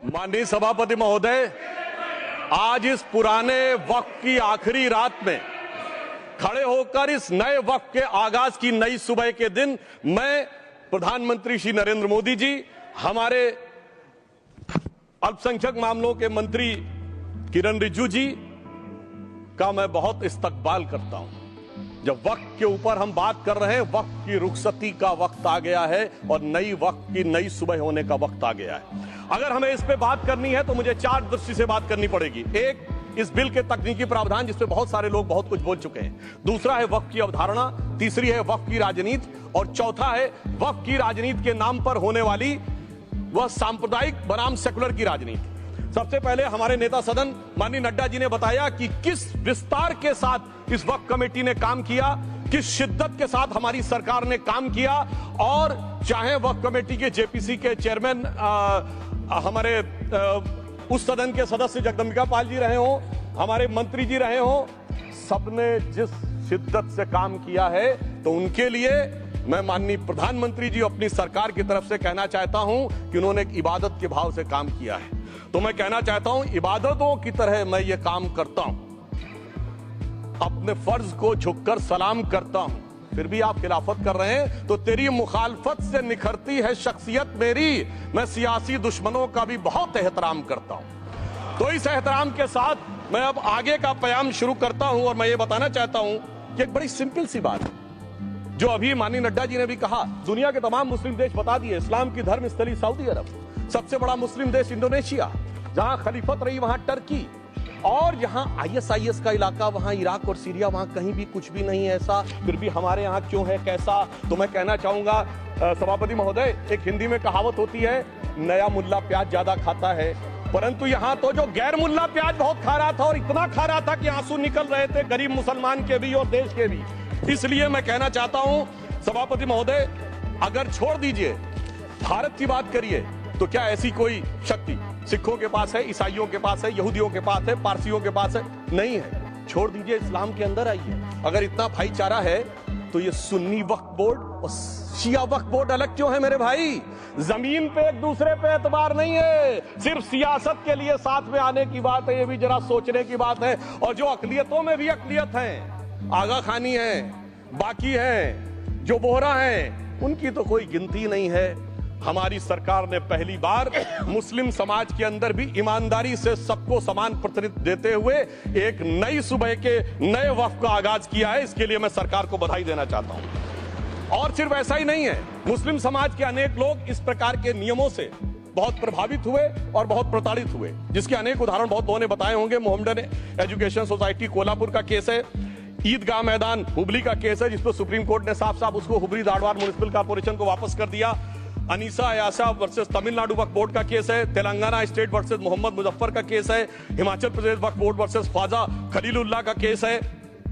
माननीय सभापति महोदय, आज इस पुराने वक्त की आखिरी रात में खड़े होकर इस नए वक्त के आगाज की नई सुबह के दिन मैं प्रधानमंत्री श्री नरेंद्र मोदी जी, हमारे अल्पसंख्यक मामलों के मंत्री किरण रिजिजू जी का मैं बहुत इस्तकबाल करता हूं। जब वक्त के ऊपर हम बात कर रहे हैं, वक्त की रुखसती का वक्त आ गया है और नई वक्त की नई सुबह होने का वक्त आ गया है। अगर हमें इस पे बात करनी है तो मुझे चार दृष्टि से बात करनी पड़ेगी। एक, इस बिल के तकनीकी प्रावधान जिस पे बहुत सारे लोग बहुत कुछ बोल चुके हैं। दूसरा है वक्त की अवधारणा, तीसरी है वक्त की राजनीति और चौथा है वक्त की राजनीति के नाम पर होने वाली वह सांप्रदायिक बनाम सेकुलर की राजनीति। सबसे पहले हमारे नेता सदन माननीय नड्डा जी ने बताया कि किस विस्तार के साथ इस वक्त कमेटी ने काम किया, किस शिद्दत के साथ हमारी सरकार ने काम किया। और चाहे वक्त कमेटी के जेपीसी के चेयरमैन हमारे उस सदन के सदस्य जगदम्बिका पाल जी रहे हो, हमारे मंत्री जी रहे हो, सबने जिस शिद्दत से काम किया है तो उनके लिए मैं माननीय प्रधानमंत्री जी अपनी सरकार की तरफ से कहना चाहता हूं कि उन्होंने एक इबादत के भाव से काम किया है। तो मैं कहना चाहता हूं, इबादतों की तरह मैं ये काम करता हूं, अपने फर्ज को झुककर सलाम करता हूं। फिर भी आप खिलाफत कर रहे हैं तो तेरी मुखालफत से निखरती है शख्सियत मेरी। मैं सियासी दुश्मनों का भी बहुत एहतराम करता हूं। तो इस एहतराम के साथ मैं अब आगे का बयान शुरू करता हूं और मैं ये बताना चाहता हूं कि एक बड़ी सिंपल सी बात है जो अभी माननीय नड्डा जी ने भी कहा। दुनिया के तमाम मुस्लिम देश बता दिए, इस्लाम की धर्म स्थली सऊदी अरब, सबसे बड़ा मुस्लिम देश इंडोनेशिया, जहां खलीफत रही वहां टर्की, और यहां आईएसआईएस का इलाका, वहां इराक और सीरिया, वहां कहीं भी कुछ भी नहीं है ऐसा। फिर भी हमारे यहां क्यों है, कैसा? तो मैं कहना चाहूंगा सभापति महोदय, एक हिंदी में कहावत होती है, नया मुल्ला प्याज ज्यादा खाता है, परंतु यहां तो जो गैर मुल्ला प्याज बहुत खा रहा था और इतना खा रहा था कि आंसू निकल रहे थे गरीब मुसलमान के भी और देश के भी। इसलिए मैं कहना चाहता हूं सभापति महोदय, अगर छोड़ दीजिए भारत की बात करिए तो क्या ऐसी कोई शक्ति सिखों के पास है, ईसाइयों के पास है, यहूदियों के पास है, पारसियों के पास है? नहीं है। छोड़ दीजिए, इस्लाम के अंदर आइए। अगर इतना भाईचारा है तो ये सुन्नी वक्फ बोर्ड और शिया वक्फ बोर्ड अलग क्यों है मेरे भाई? जमीन पे एक दूसरे पे एतबार नहीं है, सिर्फ सियासत के लिए साथ में आने की बात है। ये भी जरा सोचने की बात है। और जो अकलियतों में भी अकलियत है, आगा खानी है, बाकी है, जो बोहरा है, उनकी तो कोई गिनती नहीं है। हमारी सरकार ने पहली बार मुस्लिम समाज के अंदर भी ईमानदारी से सबको समान प्रतिनिधित्व देते हुए एक नई सुबह के नए वक्त का आगाज किया है। इसके लिए मैं सरकार को बधाई देना चाहता हूं। और सिर्फ ऐसा ही नहीं है, मुस्लिम समाज के अनेक लोग इस प्रकार के नियमों से बहुत प्रभावित हुए और बहुत प्रताड़ित हुए, जिसके अनेक उदाहरण बहुत लोगों ने बताए होंगे। मोहम्मदन एजुकेशन सोसाइटी कोल्हापुर का केस है, ईदगाह मैदान हुबली का केस है जिसको सुप्रीम कोर्ट ने साफ साफ उसको हुबली धारवाड़ म्युनिसिपल कॉर्पोरेशन को वापस कर दिया। अनीसा अयाशा वर्सेस तमिलनाडु वक्फ बोर्ड का केस है, तेलंगाना स्टेट वर्सेस मोहम्मद मुजफ्फर का केस है, हिमाचल प्रदेश वक्फ बोर्ड वर्सेस ख्वाजा खलीलुल्लाह का केस है,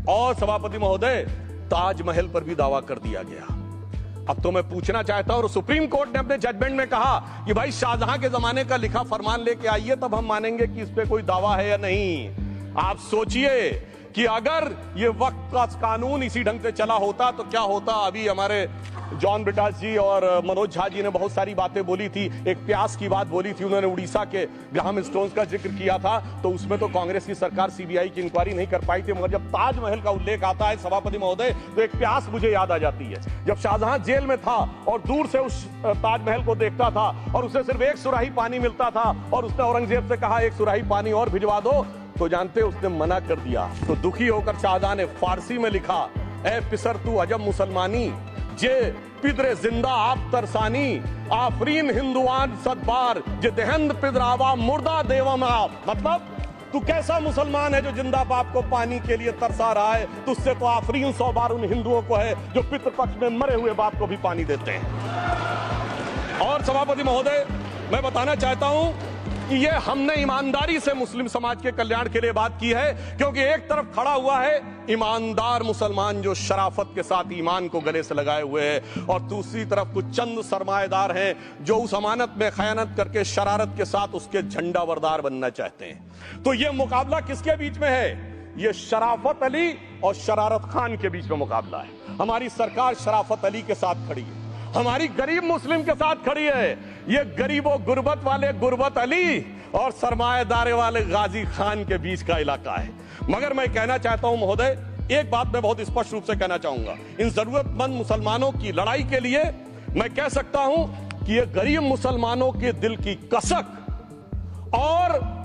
और सभापति महोदय ताजमहल पर भी दावा कर दिया गया। अब तो मैं पूछना चाहता हूं, और सुप्रीम कोर्ट ने अपने जजमेंट में कहा कि भाई शाहजहां के जमाने का लिखा फरमान लेके आइए, तब हम मानेंगे कि इस पे कोई दावा है या नहीं। आप सोचिए कि अगर ये वक्त का कानून इसी ढंग से चला होता तो क्या होता। अभी हमारे जॉन ब्रिटास जी और मनोज झा जी ने बहुत सारी बातें बोली थी। एक प्यास की बात बोली थी उन्होंने, उड़ीसा के ग्राहम स्टोन्स का जिक्र किया था, तो उसमें तो कांग्रेस की सरकार सीबीआई की इंक्वायरी नहीं कर पाई थी। मगर जब ताजमहल का उल्लेख आता है सभापति महोदय, तो एक प्यास मुझे याद आ जाती है। जब शाहजहां जेल में था और दूर से उस ताजमहल को देखता था और उसे सिर्फ एक सुराही पानी मिलता था और उसने औरंगजेब से कहा एक सुराही पानी और भिजवा दो, तो जानते उसने मना कर दिया। तो दुखी होकर शाहजहां ने फारसी में लिखा, ए पिसर तू अजब मुसलमानी, जे पिदरे जिंदा आप तरसानी, आफरीन हिंदुआन सदबार, जे देहंद पिदरावा मुर्दा देवम आप। मतलब तू कैसा मुसलमान है जो जिंदा बाप को पानी के लिए तरसा रहा है? तुझसे तो आफरीन 100 बार उन हिंदुओं को है जो पितृपक्ष में मरे हुए बाप को भी पानी देते हैं। और सभापति महोदय, मैं बताना चाहता हूं कि ये हमने ईमानदारी से मुस्लिम समाज के कल्याण के लिए बात की है, क्योंकि एक तरफ खड़ा हुआ है ईमानदार मुसलमान जो शराफत के साथ ईमान को गले से लगाए हुए हैं, और दूसरी तरफ कुछ चंद सरमाएदार हैं जो उस अमानत में खयानत करके शरारत के साथ उसके झंडा बरदार बनना चाहते हैं। तो ये मुकाबला किसके बीच में है? ये शराफत अली और शरारत खान के बीच में मुकाबला है। हमारी सरकार शराफत अली के साथ खड़ी है, हमारी गरीब मुस्लिम के साथ खड़ी है। ये गरीबों गुर्बत वाले गुर्बत अली और सरमाएदार वाले गाजी खान के बीच का इलाका है। मगर मैं कहना चाहता हूं महोदय, एक बात मैं बहुत स्पष्ट रूप से कहना चाहूंगा, इन जरूरतमंद मुसलमानों की लड़ाई के लिए मैं कह सकता हूं कि ये गरीब मुसलमानों के दिल की कसक और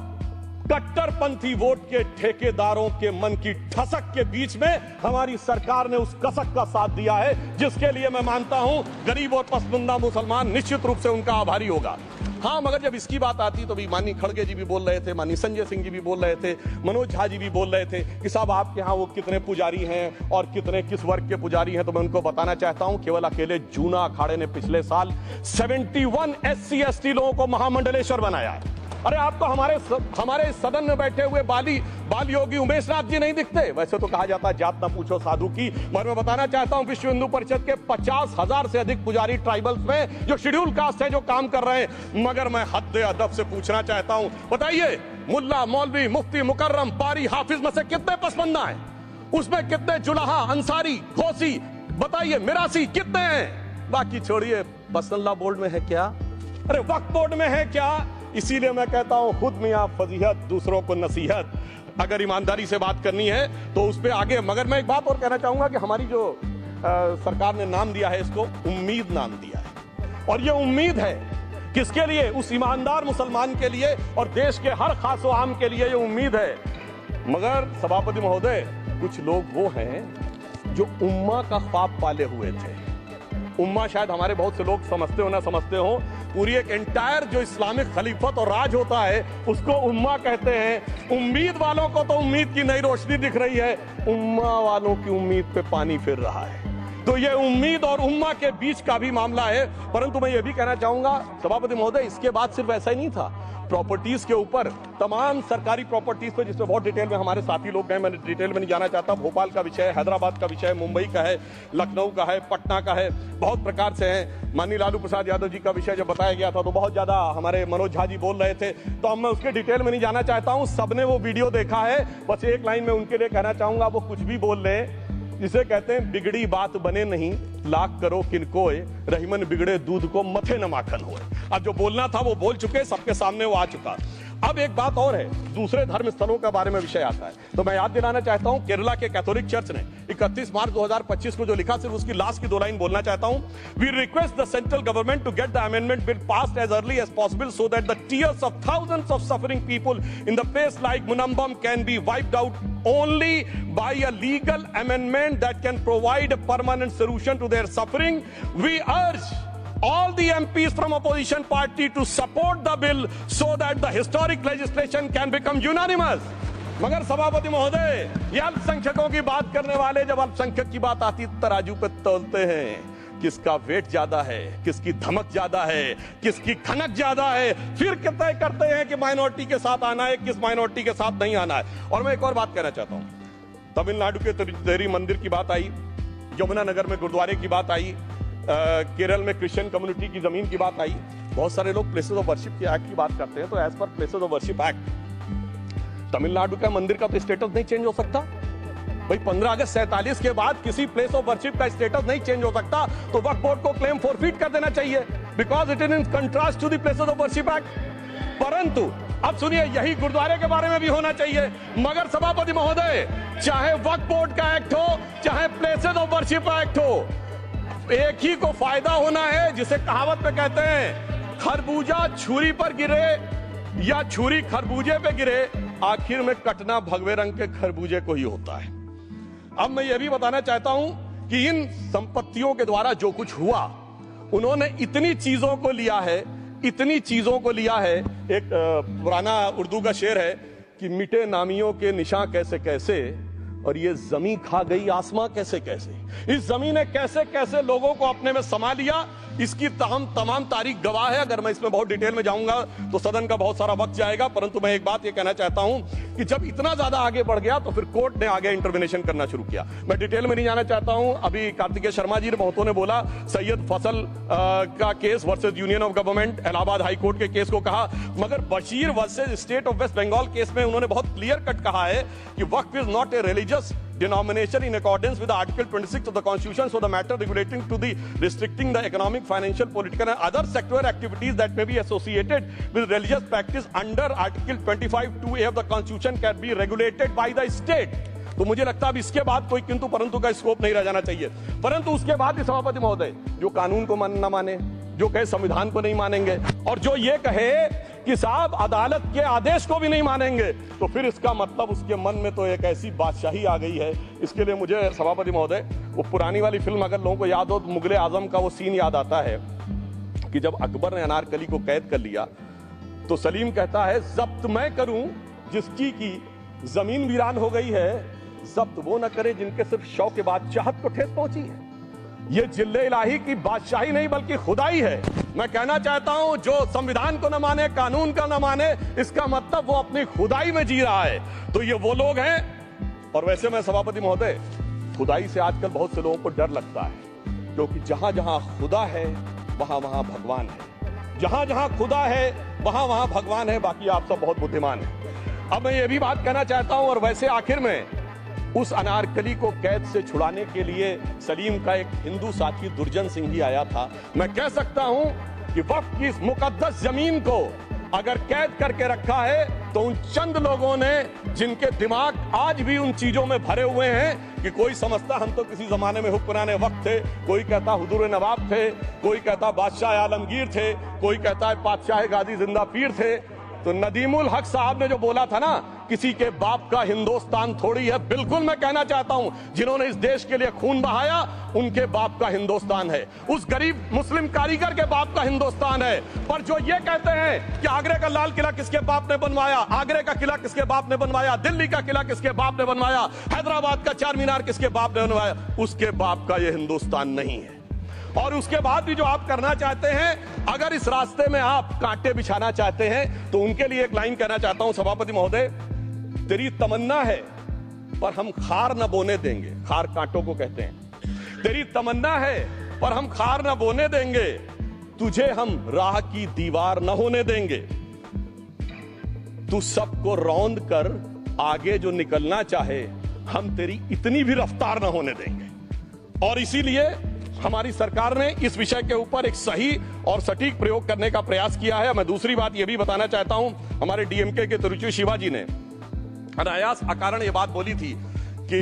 कट्टरपंथी वोट के ठेकेदारों के मन की ठसक के बीच में हमारी सरकार ने उस कसक का साथ दिया है, जिसके लिए मैं मानता हूं गरीब और पसमानदा मुसलमान निश्चित रूप से उनका आभारी होगा। हाँ, मगर जब इसकी बात आती तो भी माननीय खड़गे जी भी बोल रहे थे, माननीय संजय सिंह जी भी बोल रहे थे, मनोज झा जी भी बोल रहे थे कि साहब आपके यहाँ वो कितने पुजारी हैं और कितने किस वर्ग के पुजारी हैं। तो मैं उनको बताना चाहता हूं केवल अकेले जूना अखाड़े ने पिछले साल 71 SC ST लोगों को महामंडलेश्वर बनाया है। अरे आपको हमारे सदन में बैठे हुए बाल योगी उमेश नाथ जी नहीं दिखते? वैसे तो कहा जाता है जात ना पूछो साधु की, मगर मैं बताना चाहता हूं विश्व हिंदू परिषद के 50,000 से अधिक पुजारी ट्राइबल्स में जो शेड्यूल कास्ट है जो काम कर रहे हैं। मगर मैं हद अदब से पूछना चाहता हूं, बताइए मुल्ला मौलवी मुफ्ती मुकर्रम पारी हाफिज में से कितने पसमंदा हैं? उसमें कितने जुलाहा अंसारी घोसी बताइए मिरासी कितने हैं? बाकी छोड़िए, पसंदला बोर्ड में है क्या? अरे वक्फ बोर्ड में है क्या? इसीलिए मैं कहता हूं खुद मियां फजीहत दूसरों को नसीहत। अगर ईमानदारी से बात करनी है तो उस पे आगे। मगर मैं एक बात और कहना चाहूंगा कि हमारी जो सरकार ने नाम दिया है, इसको उम्मीद नाम दिया है, और ये उम्मीद है किसके लिए? उस ईमानदार मुसलमान के लिए और देश के हर खास व आम के लिए ये उम्मीद है। मगर सभापति महोदय, कुछ लोग वो हैं जो उम्मा का ख्वाब पाले हुए थे। उम्मा शायद हमारे बहुत से लोग समझते हो ना समझते हो, पूरी एक एंटायर जो इस्लामिक खलीफत और राज होता है उसको उम्मा कहते हैं। उम्मीद वालों को तो उम्मीद की नई रोशनी दिख रही है, उम्मा वालों की उम्मीद पे पानी फिर रहा है। तो ये उम्मीद और उम्मा के बीच का भी मामला है। परंतु मैं ये भी कहना चाहूंगा सभापति महोदय, इसके बाद सिर्फ ऐसा ही नहीं था, प्रॉपर्टीज के ऊपर तमाम सरकारी प्रॉपर्टीज पे जिसमें बहुत डिटेल में हमारे साथी लोग गए, मैंने डिटेल में नहीं जाना चाहता। भोपाल का विषय है, हैदराबाद का विषय है, मुंबई का है, लखनऊ का है, पटना का है, बहुत प्रकार से है। माननीय लालू प्रसाद यादव जी का विषय जब बताया गया था तो बहुत ज्यादा हमारे मनोज झा जी बोल रहे थे, तो अब मैं उसके डिटेल में नहीं जाना चाहता हूं। सबने वो वीडियो देखा है। बस एक लाइन में उनके लिए कहना चाहूंगा, वो कुछ भी बोल रहे हैं, जिसे कहते हैं बिगड़ी बात बने नहीं, लाख करो किनकोए, रहीमन बिगड़े दूध को मथे न माखन होए। अब जो बोलना था वो बोल चुके, सबके सामने वो आ चुका। अब एक बात और है, दूसरे धर्म स्थलों के बारे में विषय आता है, तो मैं याद दिलाना चाहता हूं केरला के कैथोलिक चर्च ने 31 मार्च 2025 को जो लिखा, सिर्फ उसकी लास्ट की 2 लाइन बोलना चाहता हूं। We request the central government to get the amendment bill passed as early as possible so that the tears of thousands of suffering people in the place like Munambam can be wiped out only by a legal amendment that can provide a permanent solution to their suffering. We urge all the MPs from opposition party to support the bill so that the historic legislation can become unanimous. मगर सभापति महोदय, ये अल्पसंख्यकों की बात करने वाले जब अल्पसंख्यक की बात आती तराजू पे तौलते हैं, किसका वेट ज्यादा है, किसकी धमक ज्यादा है, किसकी खनक ज्यादा है, फिर तय करते हैं कि माइनॉरिटी के साथ आना है, किस माइनॉरिटी के साथ नहीं आना है। और मैं एक और बात कहना चाहता हूं, तमिलनाडु के तिरुचेरी मंदिर की बात आई, यमुनानगर में गुरुद्वारे की बात आई, केरल में क्रिश्चियन कम्युनिटी की जमीन की बात आई। बहुत सारे लोग प्लेसेस ऑफ वर्शिप के एक्ट की बात करते हैं, तो as per places of worship act Tamil Nadu का मंदिर का तो स्टेटस नहीं चेंज हो सकता भाई। 15 अगस्त 47 के बाद किसी प्लेस ऑफ वर्शिप का स्टेटस नहीं चेंज हो सकता, तो वक्फ बोर्ड को क्लेम फॉरफीट कर देना चाहिए, because it is in contrast to the places of worship act. परंतु अब सुनिए, यही गुरुद्वारे के बारे में भी होना चाहिए। मगर सभापति महोदय, चाहे वक्फ बोर्ड का एक्ट हो, चाहे प्लेसेस ऑफ वर्शिप एक्ट हो, एक ही को फायदा होना है, जिसे कहावत पे कहते हैं खरबूजा छुरी पर गिरे या छुरी खरबूजे पे गिरे, आखिर में कटना भगवे रंग के खरबूजे को ही होता है। अब मैं यह भी बताना चाहता हूं कि इन संपत्तियों के द्वारा जो कुछ हुआ, उन्होंने इतनी चीजों को लिया है, इतनी चीजों को लिया है। एक पुराना उर्दू का शेर है कि मिटे नामियों के निशान कैसे कैसे, और ये जमीन खा गई आसमां कैसे कैसे। इस जमीन ने कैसे कैसे लोगों को अपने में समा लिया, इसकी तमाम तारीख गवाह है। अगर मैं इसमें बहुत डिटेल में जाऊंगा तो सदन का बहुत सारा वक्त जाएगा, परंतु मैं एक बात ये कहना चाहता हूं कि जब इतना ज्यादा आगे बढ़ गया तो फिर कोर्ट ने आगे इंटरवेंशन करना शुरू किया। मैं डिटेल में नहीं जाना चाहता हूं। अभी कार्तिकेय शर्मा जी बहुतों ने बोला सैयद फसल का case versus union of government, Allahabad high court के केस को कहा, मगर Bashir versus state of west Bengal case में उन्होंने बहुत क्लियर कट कहा है कि waqf is not a religious denomination in accordance with Article 26 of the Constitution, so the matter relating to the restricting the economic, financial, political and other sectoral activities that may be associated with religious practice under Article 25(2)(a) of the Constitution can be regulated by the state. तो मुझे लगता है अब इसके बाद कोई किंतु परंतु का स्कोप नहीं रह जाना चाहिए। परंतु उसके बाद भी सभापति महोदय जो कानून को न माने, जो कहे संविधान को नहीं मानेंगे और जो ये कहे कि साहब अदालत के आदेश को भी नहीं मानेंगे, तो फिर इसका मतलब उसके मन में तो एक ऐसी बादशाही आ गई है। इसके लिए मुझे सभापति महोदय वो पुरानी वाली फिल्म अगर लोगों को याद हो तो मुगले आजम का वो सीन याद आता है कि जब अकबर ने अनारकली को कैद कर लिया तो सलीम कहता है जब्त मैं करूं जिसकी की जमीन वीरान हो गई है, जब्त वो न करे जिनके सिर्फ शौक के बाद चाहत को ठेस पहुंची है। ये जिल्ले इलाही की बादशाही नहीं बल्कि खुदाई है। मैं कहना चाहता हूं जो संविधान को न माने, कानून का न माने, इसका मतलब वो अपनी खुदाई में जी रहा है। तो ये वो लोग हैं। और वैसे मैं सभापति महोदय खुदाई से आजकल बहुत से लोगों को डर लगता है, क्योंकि जहां जहां खुदा है वहां वहां भगवान है। जहां जहां खुदा है वहां वहां भगवान है। बाकी आप सब बहुत बुद्धिमान हैं। अब मैं ये भी बात कहना चाहता हूं, और वैसे आखिर में उस अनारकली को कैद से छुड़ाने के लिए सलीम का एक हिंदू साथी दुर्जन सिंह भी आया था। मैं कह सकता हूं कि वक्फ की इस मुकद्दस जमीन को अगर कैद करके रखा है तो उन चंद लोगों ने जिनके दिमाग आज भी उन चीजों में भरे हुए हैं कि कोई समझता हम तो किसी जमाने में हुक्मराने वक्त थे, कोई कहता हुजूर नवाब थे, कोई कहता बादशाह आलमगीर थे, कोई कहता है बादशाह गाजी जिंदा पीर थे। तो नदीमुल हक साहब ने जो बोला था ना, किसी के बाप का हिंदुस्तान थोड़ी है, बिल्कुल मैं कहना चाहता हूं जिन्होंने इस देश के लिए खून बहाया उनके बाप का हिंदुस्तान है, उस गरीब मुस्लिम कारीगर के बाप का हिंदुस्तान है। पर जो ये कहते हैं कि आगरे का लाल किला किसके बाप ने बनवाया, आगरे का किला किसके बाप ने बनवाया, दिल्ली का किला किसके बाप ने बनवाया, हैदराबाद का चार मीनार किसके बाप ने बनवाया, उसके बाप का यह हिंदुस्तान नहीं है। और उसके बाद भी जो आप करना चाहते हैं, अगर इस रास्ते में आप कांटे बिछाना चाहते हैं तो उनके लिए एक लाइन कहना चाहता हूं सभापति महोदय, तेरी तमन्ना है पर हम खार न बोने देंगे। खार कांटों को कहते हैं। तेरी तमन्ना है पर हम खार न बोने देंगे, तुझे हम राह की दीवार न होने देंगे। तू सबको रौंद कर आगे जो निकलना चाहे, हम तेरी इतनी भी रफ्तार न होने देंगे। और इसीलिए हमारी सरकार ने इस विषय के ऊपर एक सही और सटीक प्रयोग करने का प्रयास किया है। मैं दूसरी बात यह भी बताना चाहता हूं, हमारे डीएमके के तिरुचि शिवाजी ने अनायास अकारण ये बात बोली थी कि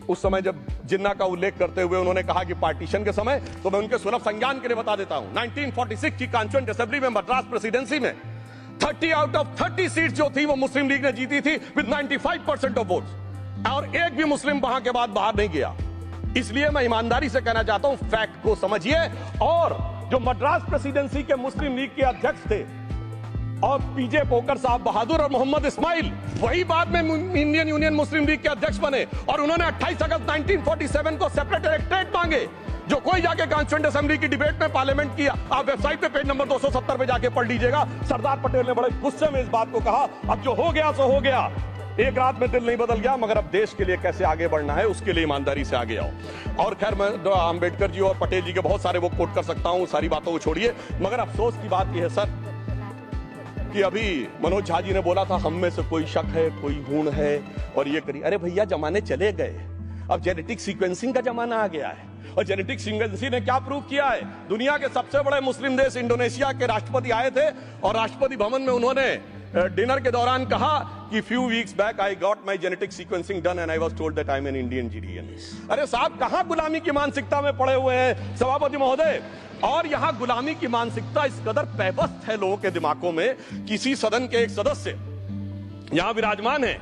उस समय जब जिन्ना का उल्लेख करते हुए उन्होंने कहा कि पार्टीशन के समय, तो मैं उनके सुलभ संज्ञान के लिए बता देता हूं 1946 की कॉन्स्टिट्यूएंट असेंबली में मद्रास प्रेसिडेंसी में 30 आउट ऑफ 30 सीट जो थी वो मुस्लिम लीग ने जीती थी विद 95% ऑफ वोट्स, और एक भी मुस्लिम वहां के बाद बाहर नहीं गया। इसलिए मैं ईमानदारी से कहना चाहता हूं फैक्ट को समझिए। और जो मद्रास प्रेसिडेंसी के मुस्लिम लीग के अध्यक्ष थे और पीजे पोकर साहब बहादुर और मोहम्मद इस्माइल, वही बाद में इंडियन यूनियन मुस्लिम लीग के अध्यक्ष बने, और उन्होंने 28 अगस्त 1947 को सेपरेट इलेक्टोरेट मांगे, जो कोई जाके कॉन्स्टिट्यूएंट असेंबली की डिबेट में पार्लियामेंट किया। आप वेबसाइट पे पेज नंबर 270 पे जाके पढ़ लीजिएगा। सरदार पटेल ने बड़े गुस्से में इस बात को कहा, अब जो हो गया सो हो गया, एक रात में दिल नहीं बदल गया, मगर अब देश के लिए कैसे आगे बढ़ना है उसके लिए ईमानदारी से आगे आओ। और खैर मैं अंबेडकर जी और पटेल जी के बहुत सारे वो कोट कर सकता हूं, सारी बातों को छोड़िए, मगर अफसोस की बात यह है सर कि अभी मनोज झा जी ने बोला था हम में से कोई शक है, कोई गुण है और ये करिए। अरे भैया जमाने चले गए, अब जेनेटिक सीक्वेंसिंग का जमाना आ गया है। और जेनेटिक सीक्वेंसिंग ने क्या प्रूव किया है, दुनिया के सबसे बड़े मुस्लिम देश इंडोनेशिया के राष्ट्रपति आए थे और राष्ट्रपति भवन में उन्होंने डिनर के दौरान कहा कि few weeks back I got my genetic sequencing done and I was told that I'm an Indian Gideon। अरे साहब कहां गुलामी की मानसिकता में पड़े हुए हैं सभापति महोदय। और यहां गुलामी की मानसिकता इस कदर पैबस्त है लोगों के दिमागों में, किसी सदन के एक सदस्य यहां विराजमान है,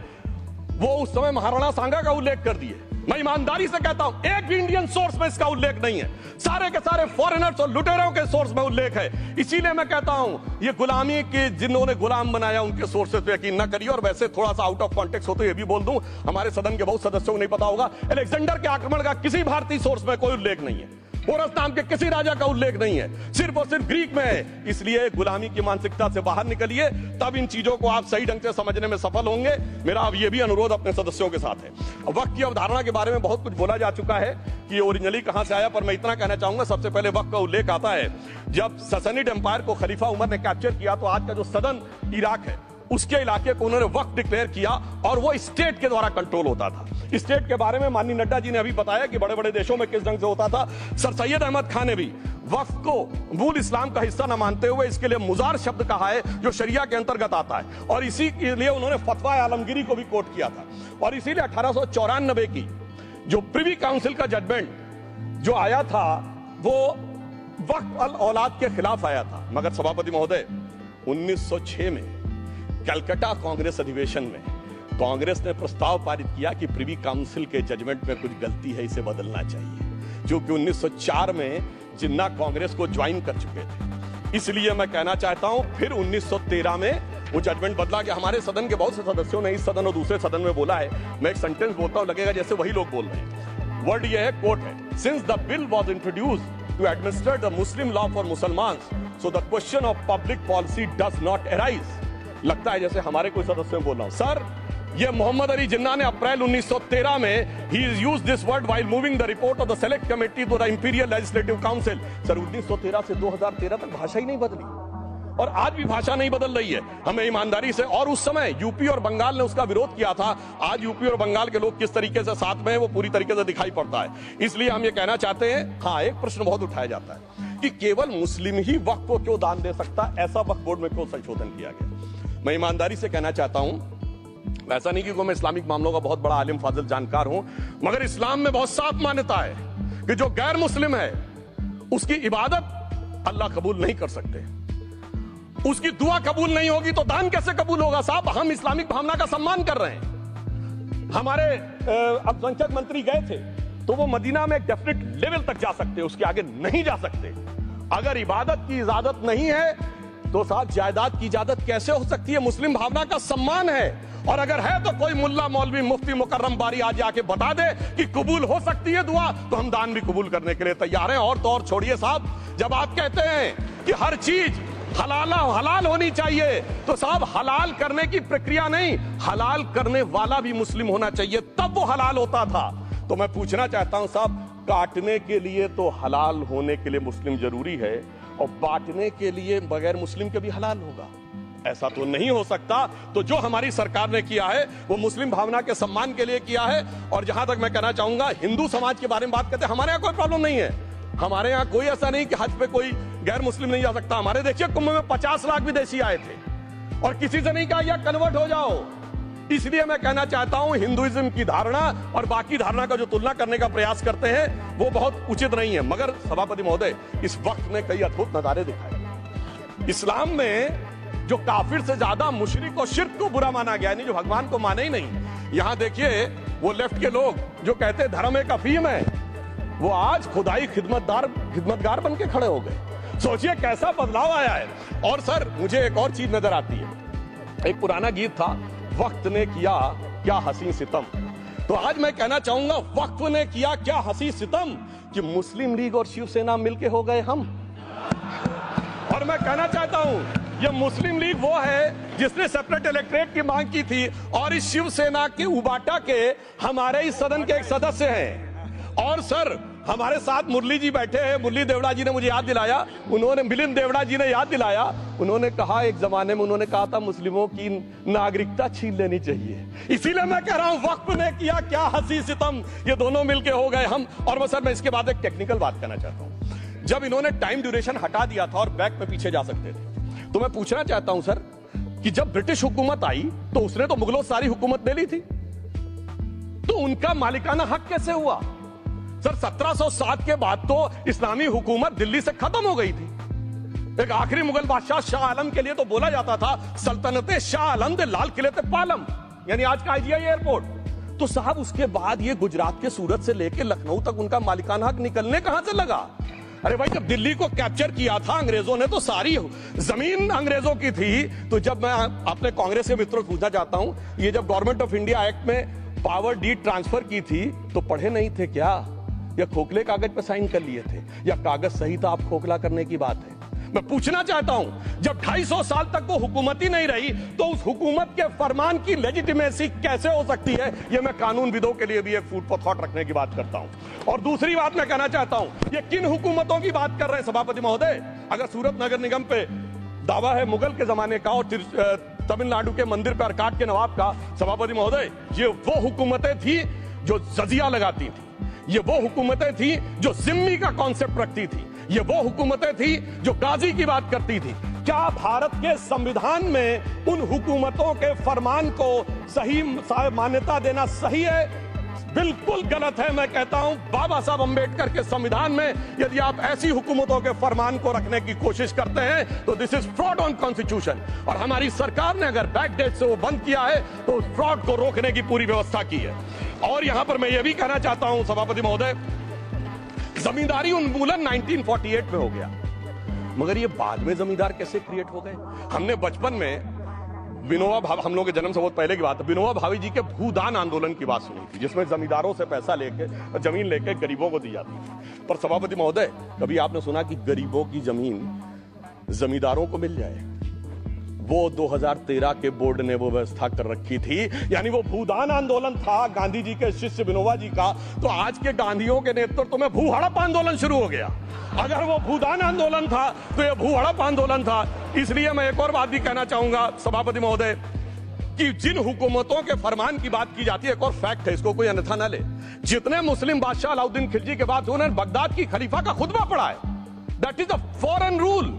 वो उस समय महाराणा सांगा का उल्लेख कर दिए। मैं ईमानदारी से कहता हूं एक भी इंडियन सोर्स में इसका उल्लेख नहीं है, सारे के सारे फॉरेनर्स और लुटेरों के सोर्स में उल्लेख है। इसीलिए मैं कहता हूं ये गुलामी के जिन्होंने गुलाम बनाया उनके सोर्सेस पे यकीन न करिए। और वैसे थोड़ा सा आउट ऑफ कॉन्टेक्स्ट हो तो ये भी बोल दूं, हमारे सदन के बहुत सदस्यों को नहीं पता होगा, अलेक्जेंडर के आक्रमण का किसी भारतीय सोर्स में कोई उल्लेख नहीं है, पोरस नाम के किसी राजा का उल्लेख नहीं है, सिर्फ और सिर्फ ग्रीक में है। इसलिए गुलामी की मानसिकता से बाहर निकलिए, तब इन चीजों को आप सही ढंग से समझने में सफल होंगे। मेरा अब यह भी अनुरोध अपने सदस्यों के साथ है। वक्त की अवधारणा के बारे में बहुत कुछ बोला जा चुका है कि ओरिजिनली कहां से आया, पर मैं इतना कहना चाहूंगा, सबसे पहले वक्त का उल्लेख आता है जब ससनिड एम्पायर को खलीफा उमर ने कैप्चर किया, तो आज का जो सदन इराक है उसके इलाके को उन्होंने वक्फ डिक्लेयर किया और वो स्टेट के द्वारा कंट्रोल होता था। स्टेट के बारे में माननीय नड्डा जी ने अभी बताया कि बड़े बड़े देशों में किस ढंग से होता था। सर सैयद अहमद खान ने भी वक्फ को मूल इस्लाम का हिस्सा न मानते हुए इसके लिए मुजार शब्द कहा है, जो शरिया के अंतर्गत आता है, और इसी के लिए उन्होंने फतवा आलमगीरी को भी कोट किया था। और इसीलिए 1894 की जो प्रिवी काउंसिल का जजमेंट जो आया था वो वक्फ अल औलाद के खिलाफ आया था। मगर सभापति महोदय, 1906 में कलकत्ता कांग्रेस अधिवेशन में कांग्रेस ने प्रस्ताव पारित किया कि प्रिवी काउंसिल के जजमेंट में कुछ गलती है, इसे बदलना चाहिए, जो कि 1904 में जिन्ना कांग्रेस को ज्वाइन कर चुके थे। इसलिए मैं कहना चाहता हूं फिर 1913 में वो जजमेंट बदला कि हमारे सदन के बहुत से सदस्यों ने इस सदन और दूसरे सदन में बोला है। मैं एक सेंटेंस बोलता हूं, लगेगा जैसे वही लोग बोल रहे हैं। वर्ड ये है, कोट है, since the bill was introduced to administer the Muslim law for Muslims, so the question of public policy does not arise। लगता है जैसे हमारे कोई सदस्य बोल रहा हूं। सर, ये मोहम्मद अली जिन्ना ने अप्रैल 1913 में he is used this word while moving the report of the select committee to the Imperial Legislative Council। Sir, 1913 से 2013 तक भाषा ही नहीं बदली और आज भी भाषा नहीं बदल रही है। हमें ईमानदारी से, और उस समय यूपी और बंगाल ने उसका विरोध किया था। आज यूपी और बंगाल के लोग किस तरीके से साथ में हैं वो पूरी तरीके से दिखाई पड़ता है। इसलिए हम ये कहना चाहते हैं, हाँ, एक प्रश्न बहुत उठाया जाता है कि केवल मुस्लिम ही वक्फ को क्यों दान दे सकता, ऐसा वक्फ बोर्ड में क्यों संशोधन किया गया। मैं ईमानदारी से कहना चाहता हूं, ऐसा नहीं कि मैं इस्लामिक मामलों का बहुत बड़ा आलिम फाजिल जानकार हूं, मगर इस्लाम में बहुत साफ मान्यता है कि जो गैर मुस्लिम है उसकी इबादत अल्लाह कबूल नहीं कर सकते, उसकी दुआ कबूल नहीं होगी तो दान कैसे कबूल होगा। साहब, हम इस्लामिक भावना का सम्मान कर रहे हैं। हमारे अल्पसंख्यक मंत्री गए थे तो वो मदीना में एक डेफिनेट लेवल तक जा सकते, उसके आगे नहीं जा सकते। अगर इबादत की इजाजत नहीं है तो साहब जायदाद की इजाजत कैसे हो सकती है। मुस्लिम भावना का सम्मान है, और अगर है तो कोई मुल्ला मौलवी मुफ्ती मुकर्रम बारी आज जाके बता दे कि कबूल हो सकती है दुआ, तो हम दान भी कबूल करने के लिए तैयार हैं। और तो और छोड़िए साहब, जब आप कहते हैं कि हर चीज हलाल होनी चाहिए, तो साहब हलाल करने की प्रक्रिया नहीं, हलाल करने वाला भी मुस्लिम होना चाहिए, तब वो हलाल होता था। तो मैं पूछना चाहता हूं साहब, काटने के लिए तो हलाल होने के लिए मुस्लिम जरूरी है, और बांटने के लिए बगैर मुस्लिम के भी हलाल होगा, ऐसा तो नहीं हो सकता। तो जो हमारी सरकार ने किया है वो मुस्लिम भावना के सम्मान के लिए किया है। और जहां तक मैं कहना चाहूंगा, हिंदू समाज के बारे में बात करते हैं, हमारे यहां कोई प्रॉब्लम नहीं है। हमारे यहाँ कोई ऐसा नहीं कि हज पे कोई गैर मुस्लिम नहीं जा सकता। हमारे देखिए कुंभ में 50 लाख विदेशी आए थे और किसी से नहीं कहा या कन्वर्ट हो जाओ। इसलिए मैं कहना चाहता हूं, हिंदुइज्म की धारणा और बाकी धारणा का जो तुलना करने का प्रयास करते हैं वो बहुत उचित नहीं है। मगर सभापति महोदय, इस वक्त ने कई अद्भुत नजारे दिखाए। इस्लाम में जो काफिर से ज्यादा मुशरिक और शिर्क को बुरा माना गया, नहीं जो भगवान को माने ही नहीं। यहां देखिए वो लेफ्ट के लोग जो कहते धर्म एक अफीम है, वो आज खुदाई खिदमतगार बन के खड़े हो गए। सोचिए कैसा बदलाव आया है। और सर, मुझे एक और चीज नजर आती है, एक पुराना गीत था, वक्त ने किया क्या हंसी सितम। तो आज मैं कहना चाहूंगा, वक्त ने किया क्या हंसी सितम कि मुस्लिम लीग और शिवसेना मिलके हो गए हम। और मैं कहना चाहता हूं, ये मुस्लिम लीग वो है जिसने सेपरेट इलेक्टोरेट की मांग की थी, और इस शिवसेना के उबाटा के हमारे इस सदन के एक सदस्य हैं। और सर, हमारे साथ मुरली जी बैठे हैं, मुरली देवड़ा जी ने मुझे याद दिलाया, उन्होंने मिलिंद देवड़ा जी ने याद दिलाया, उन्होंने कहा एक जमाने में उन्होंने कहा था मुस्लिमों की नागरिकता छीन लेनी चाहिए। इसीलिए मैं कह रहा हूं, वक्त ने किया क्या हंसी सितम, ये दोनों मिलके हो गए हम। और सर, मैं इसके बाद एक टेक्निकल बात करना चाहता हूं। जब इन्होंने टाइम ड्यूरेशन हटा दिया था और बैक में पीछे जा सकते थे, तो मैं पूछना चाहता हूं सर कि जब ब्रिटिश हुकूमत आई तो उसने तो मुगलों सारी हुकूमत ले ली थी, तो उनका मालिकाना हक कैसे हुआ। सर, 1707 के बाद तो इस्लामी हुकूमत दिल्ली से खत्म हो गई थी। एक आखिरी मुगल बादशाह शाह आलम के लिए तो बोला जाता था, सल्तनते शाह आलम दे लाल किले ते पालम, यानी आज का IGI एयरपोर्ट। तो साहब उसके बाद ये गुजरात के सूरत से लेकर लखनऊ तक उनका मालिकाना हक निकलने कहां से लगा। अरे भाई, जब दिल्ली को कैप्चर किया था अंग्रेजों ने तो सारी जमीन अंग्रेजों की थी। तो जब मैं अपने कांग्रेस के मित्रों से पूछना चाहता हूं, ये जब गवर्नमेंट ऑफ इंडिया एक्ट में पावर डीड ट्रांसफर की थी तो पढ़े नहीं थे क्या, या खोखले कागज पर साइन कर लिए थे, या कागज सही था, आप खोखला करने की बात है। मैं पूछना चाहता हूं, जब 250 साल तक वो हुकूमत ही नहीं रही तो उस हुकूमत के फरमान की लेजिटिमेसी कैसे हो सकती है। ये मैं कानूनविदों के लिए भी एक फूड फॉर थॉट रखने की बात करता हूं। और दूसरी बात मैं कहना चाहता हूं, ये किन हुकूमतों की बात कर रहे हैं सभापति महोदय। अगर सूरत नगर निगम पे दावा है मुगल के जमाने का और तमिलनाडु के मंदिर पर अरकाट के नवाब का, सभापति महोदय, ये वो हुकूमतें थी जो जजिया लगाती थी, ये वो हुकूमतें थी जो जिम्मी का कॉन्सेप्ट रखती थी, ये वो हुकूमतें थी जो गाजी की बात करती थी। क्या भारत के संविधान में उन हुकूमतों के फरमान को सही मान्यता देना सही है? बिल्कुल गलत है। मैं कहता हूं बाबा साहब अंबेडकर के संविधान में यदि आप ऐसी हुकूमतों के फरमान को रखने की कोशिश करते हैं तो this is fraud on constitution. और हमारी सरकार ने अगर बैकडेट से वो बंद किया है तो उस फ्रॉड को रोकने की पूरी व्यवस्था की है। और यहां पर मैं ये भी कहना चाहता हूं सभापति महोदय, जमींदारी उन्मूलन 1948 में हो गया, मगर ये बाद में जमींदार कैसे क्रिएट हो गए? हमने बचपन में विनोबा भावे, हम लोगों के जन्म से बहुत पहले की बात है, विनोबा भावे जी के भूदान आंदोलन की बात सुनी थी, जिसमें जमींदारों से पैसा लेके जमीन लेके गरीबों को दी जाती थी। पर सभापति महोदय, कभी आपने सुना कि गरीबों की जमीन जमींदारों को मिल जाए? वो 2013 के बोर्ड ने वो व्यवस्था कर रखी थी। यानी वो भूदान आंदोलन था गांधी जी के शिष्य विनोबा जी का, तो आज के गांधियों के नेतृत्व में भू हड़प आंदोलन शुरू हो गया। अगर वो भूदान आंदोलन था तो ये भू हड़प आंदोलन था। इसलिए मैं एक और बात भी कहना चाहूंगा सभापति महोदय कि जिन हुकूमतों के फरमान की बात की जाती है, एक और फैक्ट है, इसको कोई अन्यथा न ले, जितने मुस्लिम बादशाह अलाउद्दीन खिलजी के बाद उन्होंने बगदाद की खलीफा का खुतबा पढ़ा है। That is a foreign rule,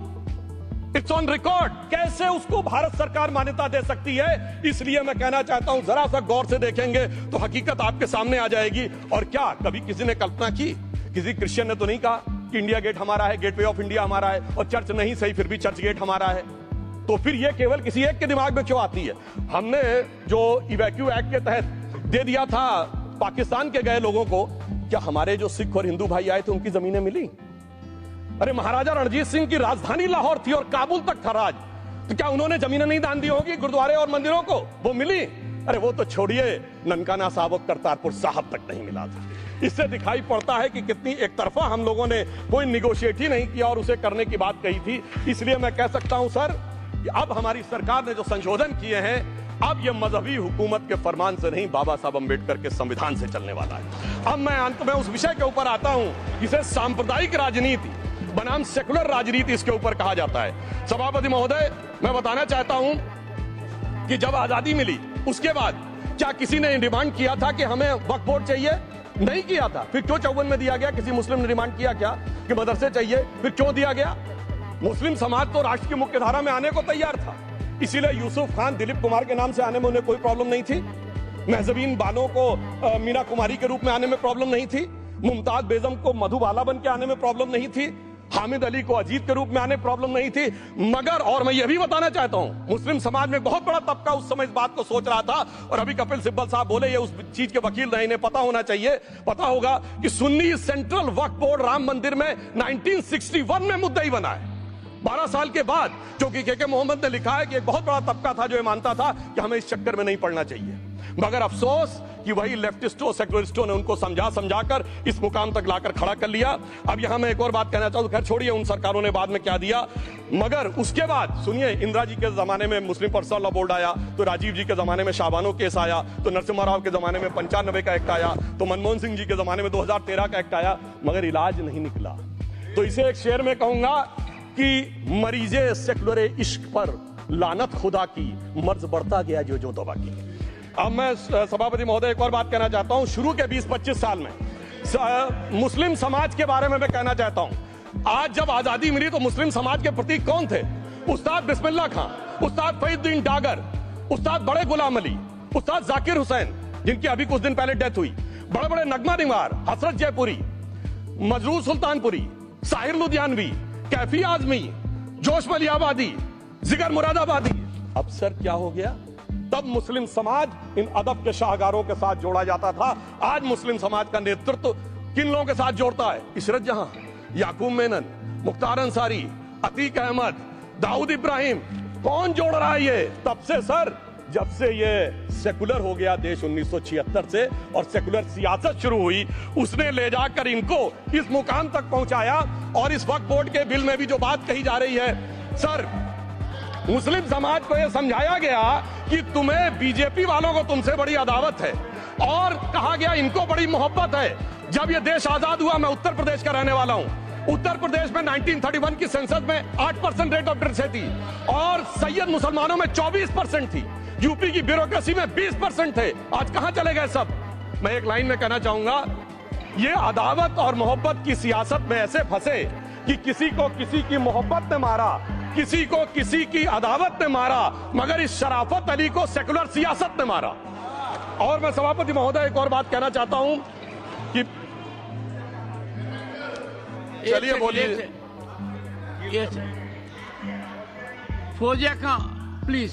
it's on record. कैसे उसको भारत सरकार मान्यता दे सकती है? इसलिए मैं कहना चाहता हूं जरा सा गौर से देखेंगे तो हकीकत आपके सामने आ जाएगी। और क्या कभी किसी ने कल्पना की, किसी क्रिश्चियन ने तो नहीं कहा कि इंडिया गेट हमारा है, गेटवे ऑफ इंडिया हमारा है, और चर्च नहीं सही फिर भी चर्च गेट हमारा है? तो फिर यह केवल किसी एक के दिमाग में क्यों आती है? हमने जो इवैक्यू एक्ट के तहत दे दिया था पाकिस्तान के गए लोगों को, क्या हमारे जो सिख और हिंदू भाई आए थे उनकी जमीनें मिली? अरे महाराजा रणजीत सिंह की राजधानी लाहौर थी और काबुल तक था राज, तो क्या उन्होंने जमीनें नहीं दान दी होगी गुरुद्वारे और मंदिरों को? वो मिली? अरे वो तो छोड़िए, ननकाना साहब और करतारपुर साहब तक नहीं मिला था। इससे दिखाई पड़ता है कि कितनी एक तरफा हम लोगों ने कोई निगोशिएट ही नहीं किया और उसे करने की बात कही थी। इसलिए मैं कह सकता हूं सर कि अब हमारी सरकार ने जो संशोधन किए हैं, अब यह मजहबी हुकूमत के फरमान से नहीं, बाबा साहब अंबेडकर के संविधान से चलने वाला है। अब मैं अंत में उस विषय के ऊपर आता हूं जिसे सांप्रदायिक राजनीति बनाम सेकुलर राजनीति इसके ऊपर कहा जाता है। सभापति महोदय, मैं बताना चाहता हूं कि जब आजादी मिली उसके बाद क्या किसी ने डिमांड किया था कि हमें वक्फ बोर्ड चाहिए? नहीं किया था। फिर क्यों 54 में दिया गया? किसी मुस्लिम ने डिमांड किया क्या कि मदरसे चाहिए? फिर क्यों दिया गया? मुस्लिम समाज तो राष्ट्र की मुख्य धारा में आने को तैयार था, इसीलिए यूसुफ खान, दिलीप कुमार के नाम से आने में उन्हें कोई प्रॉब्लम नहीं थी। महजबीन बानो को मीना कुमारी के रूप में आने में प्रॉब्लम नहीं थी। मुमताज बेगम को मधुबाला बन के आने में प्रॉब्लम नहीं थी। हामिद अली को अजीत के रूप में आने प्रॉब्लम नहीं थी। मगर और मैं यह भी बताना चाहता हूं, मुस्लिम समाज में बहुत बड़ा तबका उस समय इस बात को सोच रहा था, और अभी कपिल सिब्बल साहब बोले ये उस चीज के वकील नहीं, इन्हें पता होना चाहिए, पता होगा कि सुन्नी सेंट्रल वक्फ बोर्ड राम मंदिर में 1961 में मुद्दई बना है। 12 साल के बाद, क्योंकि के मोहम्मद ने लिखा है कि एक बहुत बड़ा तबका था जो ये मानता था कि हमें इस चक्कर में नहीं पड़ना चाहिए। मगर अफसोस कि वही लेफ्टिस्टों, सेकुलरिस्टों ने उनको समझाकर इस मुकाम तक लाकर खड़ा कर लिया। अब यहां मैं एक और बात कहना चाहूं, खैर छोड़िए उन सरकारों ने बाद में क्या दिया, मगर उसके बाद सुनिए, इंदिरा जी के जमाने में मुस्लिम पर्सनल लॉ बोर्ड आया, तो राजीव जी के जमाने में शाबानो केस आया, तो नरसिम्हा राव के जमाने में 95 का एक्ट आया, तो मनमोहन सिंह जी के जमाने में 2013 का एक्ट आया, मगर इलाज नहीं निकला। तो इसे एक शेर में कहूंगा कि मरीजे सेकुलर इश्क पर लानत खुदा की, मर्ज बढ़ता गया जो तौबा की। अब मैं सभापति महोदय एक और बात कहना चाहता हूं, शुरू के 20-25 साल में मुस्लिम समाज के बारे में मैं कहना चाहता हूं। आज जब आजादी मिली तो मुस्लिम समाज के प्रतीक कौन थे? उस्ताद बिस्मिल्लाह खां, उस्ताद फरीदुद्दीन डागर, उस्ताद बड़े गुलाम अली, उस्ताद जाकिर हुसैन, जिनकी अभी कुछ दिन पहले डेथ हुई, बड़े बड़े नगमा निगार, हसरत जयपुरी, मजरूर सुल्तानपुरी, साहिर लुधियानवी, कैफी आजमी, जोश मलियाबादी, जिगर मुरादाबादी। अब सर क्या हो गया? तब मुस्लिम समाज इन अदब के शाहकारों के साथ जोड़ा जाता था। आज मुस्लिम समाज का नेतृत्व किन लोगों के साथ जोड़ता है? इशरत जहां, याकूब मेनन, मुख्तार अंसारी, अतीक अहमद, दाऊद इब्राहिम। कौन जोड़ रहा है ये? तब से सर, जब से ये सेकुलर हो गया देश 1976 से और सेकुलर सियासत शुरू हुई, उसने ले जाकर इनको इस मुकाम तक पहुंचाया। और इस वक्फ बोर्ड के बिल में भी जो बात कही जा रही है सर, मुस्लिम समाज को यह समझाया गया कि तुम्हें बीजेपी वालों को तुमसे बड़ी अदावत है, और कहा गया इनको बड़ी मोहब्बत है। जब यह देश आजाद हुआ, मैं उत्तर प्रदेश का रहने वाला हूं, उत्तर प्रदेश में 1931 की सेंसस में 8% रेट ऑफ डेथ थी और सैयद मुसलमानों में 24% थी। यूपी की ब्यूरोक्रेसी में 20% थे। आज कहां चले गए सब? मैं एक लाइन में कहना चाहूंगा, ये अदावत और मोहब्बत की सियासत में ऐसे फंसे कि किसी को किसी की मोहब्बत ने मारा, किसी को किसी की अदावत ने मारा, मगर इस शराफत अली को सेकुलर सियासत ने मारा। और मैं सभापति महोदय एक और बात कहना चाहता हूं कि चलिए बोलिए। Fauzia Khan, please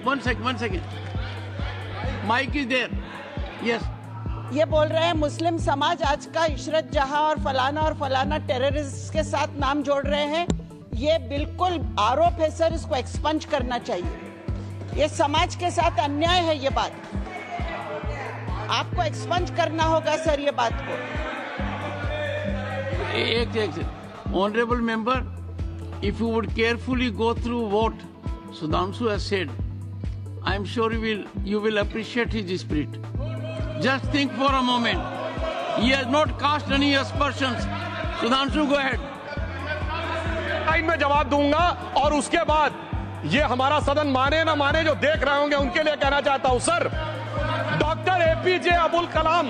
one second, mike is there. Yes, ये बोल रहे हैं मुस्लिम समाज आज का इशरत जहां और फलाना टेररिस्ट के साथ नाम जोड़ रहे हैं। ये बिल्कुल आरोप है सर, इसको एक्सपंज करना चाहिए। ये समाज के साथ अन्याय है। ये बात आपको एक्सपंज करना होगा सर, ये बात को। एक honourable member, if you would carefully go through what Sudhanshu has said, I am sure you will appreciate his spirit. Just think for a moment. He has not cast any aspersions. Sudhanshu, go ahead. Time में जवाब दूंगा और उसके बाद ये हमारा सदन माने ना माने, जो देख रहे होंगे उनके लिए कहना चाहता हूं sir, doctor APJ Abdul Kalam.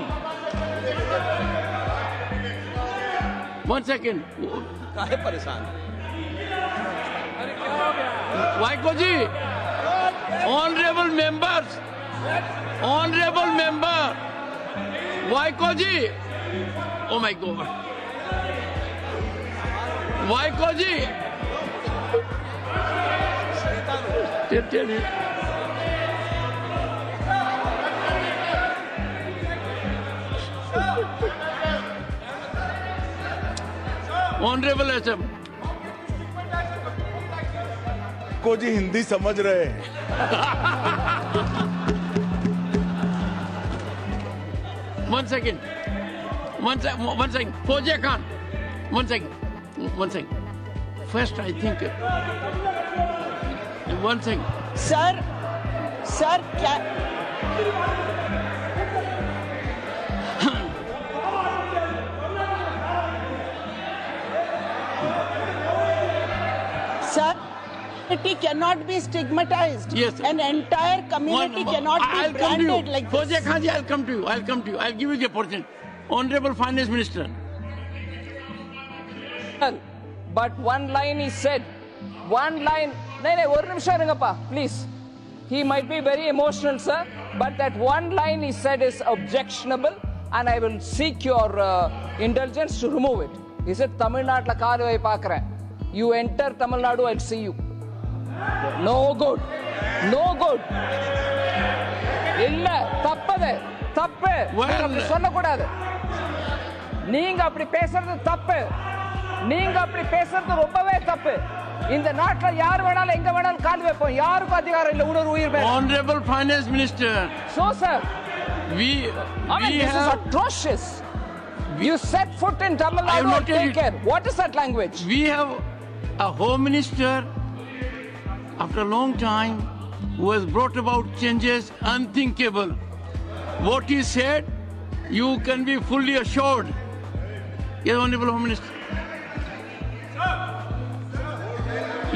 One second. काहे परेशान? Vaiko ji, honourable member, Vaiko ji, oh my God, Vaiko ji, चलिए ऑनरेबल एसएम को जी हिंदी समझ रहे हैं। One second. Fauziya Khan. One second. First, I think. One second. Sir क्या sir, community cannot be stigmatized. Yes. An entire community cannot I'll be come to you. branded like this. Fauziya Khan ji, I'll come to you. I'll give you the opportunity. Honorable Finance Minister. But one line is said. One line. No, one nimisham irungappa, please. He might be very emotional, sir, but that one line he said is objectionable, and I will seek your indulgence to remove it. He said, Tamil Nadu la kaal vai paakren. You enter Tamil Nadu, I'll see you. No good. No good. இல்ல தப்பது தப்பு. அப்படி சொல்லக்கூடாது. நீங்க அப்படி பேசுறது தப்பு. நீங்க அப்படி பேசுறது ரொம்பவே தப்பு. இந்த நாட்டுல யார் வேணாலும் எங்க வேணாலும் கால் வைப்போம். யாருக்கும் அதிகாரம் இல்ல உணர்வு உயிர் மேல. Honorable Finance Minister. So sir, this is atrocious. You set foot in Tamil Nadu and take care. What is that language? We have a Home Minister after a long time who has brought about changes unthinkable. What he said, you can be fully assured. Yes, Honorable Home Minister.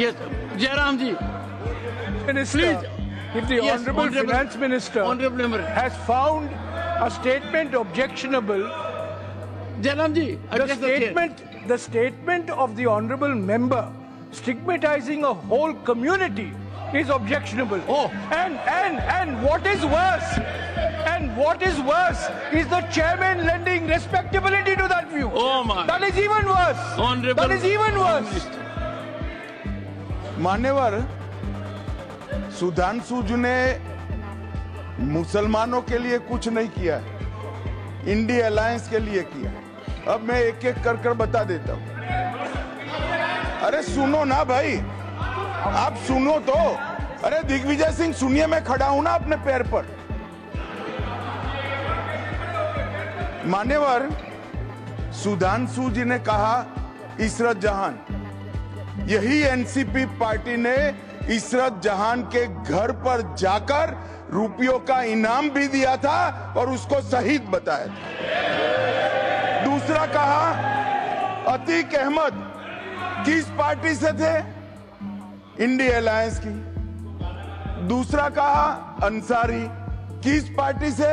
Yes, Jairam ji. Minister, Please. if the Yes, Honorable Finance Minister Honorable Member. has found a statement objectionable, Jairam ji, address the chair. the statement of the Honorable Member stigmatizing a whole community is objectionable. Oh. And what is worse is the chairman lending respectability to that view. Oh my. That is even worse. Honorable That is even Home worse. Minister. मान्यवर, सुधांशु जी ने मुसलमानों के लिए कुछ नहीं किया है, India alliance के लिए किया। अब मैं एक एक कर बता देता हूं। अरे सुनो ना भाई, आप सुनो तो। अरे दिग्विजय सिंह सुनिए, मैं खड़ा हूं ना अपने पैर पर। मान्यवर, सुधांशु जी ने कहा इशरत जहान, यही एनसीपी पार्टी ने इशरत जहान के घर पर जाकर रुपयों का इनाम भी दिया था और उसको शहीद बताया था। दूसरा कहा अतीक अहमद किस पार्टी से थे? इंडिया अलायंस की। दूसरा कहा अंसारी किस पार्टी से?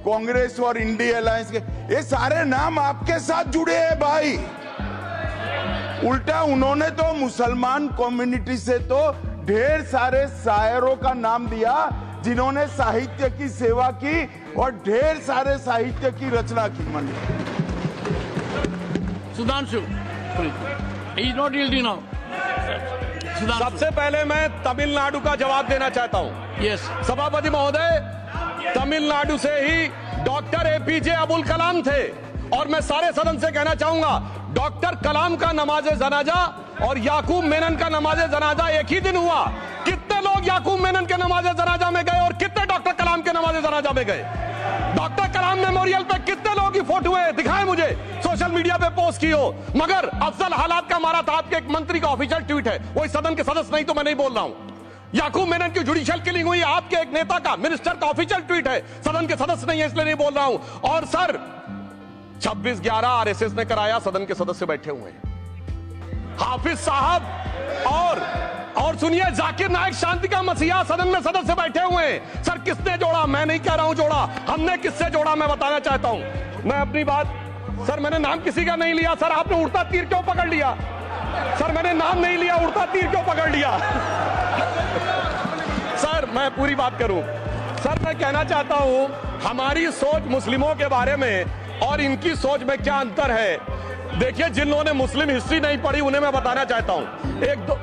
कांग्रेस और इंडिया अलायंस के। ये सारे नाम आपके साथ जुड़े हैं भाई। उल्टा उन्होंने तो मुसलमान कम्युनिटी से तो ढेर सारे शायरों का नाम दिया जिन्होंने साहित्य की सेवा की और ढेर सारे साहित्य की रचना की। Sudhanshu, please. He is not yielding now. Sudhanshu. सबसे पहले मैं तमिलनाडु का जवाब देना चाहता हूं। Yes. सभापति महोदय, तमिलनाडु से ही डॉक्टर एपीजे अबुल कलाम थे और मैं सारे सदन से कहना चाहूंगा डॉक्टर कलाम का नमाज जनाजा और याकूब मेनन का नमाज जनाजा एक ही दिन हुआ। कितने लोग याकूब मेनन के नमाज जनाजा में गए और कितने डॉक्टर कलाम के नमाज जनाजा में गए? डॉक्टर कलाम मेमोरियल पे कितने लोगों की फोटो है? दिखाएं मुझे, सोशल मीडिया पे पोस्ट की हो। मगर अफजल हालात का मारा था आपके एक मंत्री का ऑफिशियल ट्वीट है, वो इस सदन के सदस्य नहीं तो मैं नहीं बोल रहा हूं। याकूब मेनन की जुडिशियल किलिंग हुई आपके एक नेता का, मिनिस्टर का ऑफिशियल ट्वीट है, सदन के सदस्य नहीं है इसलिए नहीं बोल रहा हूं। और सर 26/11 आरएसएस ने कराया, सदन के सदस्य बैठे हुए हैं। हाफिज साहब और सुनिए जाकिर नायक शांति का मसीहा सदन में सदस्य बैठे हुए हैं। सर किसने जोड़ा? मैं नहीं कह रहा हूं जोड़ा, हमने किससे जोड़ा मैं बताना चाहता हूं। मैं अपनी बात, सर मैंने नाम किसी का नहीं लिया। सर आपने उड़ता तीर क्यों पकड़ लिया? सर मैंने नाम नहीं लिया, उड़ता तीर क्यों पकड़ लिया? सर मैं पूरी बात करूं। सर मैं कहना चाहता हूं हमारी सोच मुस्लिमों के बारे में और इनकी सोच में क्या अंतर है। देखिए जिन लोगों ने मुस्लिम हिस्ट्री नहीं पढ़ी उन्हें मैं बताना चाहता हूं। एक दो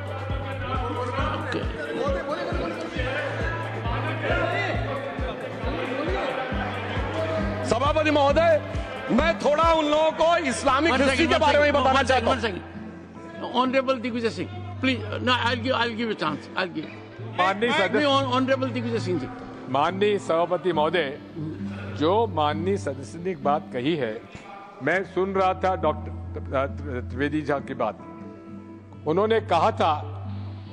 सभापति महोदय, मैं थोड़ा उन लोगों को इस्लामिक हिस्ट्री के बारे में बताना चाहता हूं। Honorable Digvijay Singh, please. No, I'll give a chance. I'll give. माननीय सदस्य, Honorable Digvijay Singh जी. माननीय सभापति महोदय, जो माननीय सदस्य ने एक बात कही है, मैं सुन रहा था डॉक्टर त्रिवेदी जी की बात। उन्होंने कहा था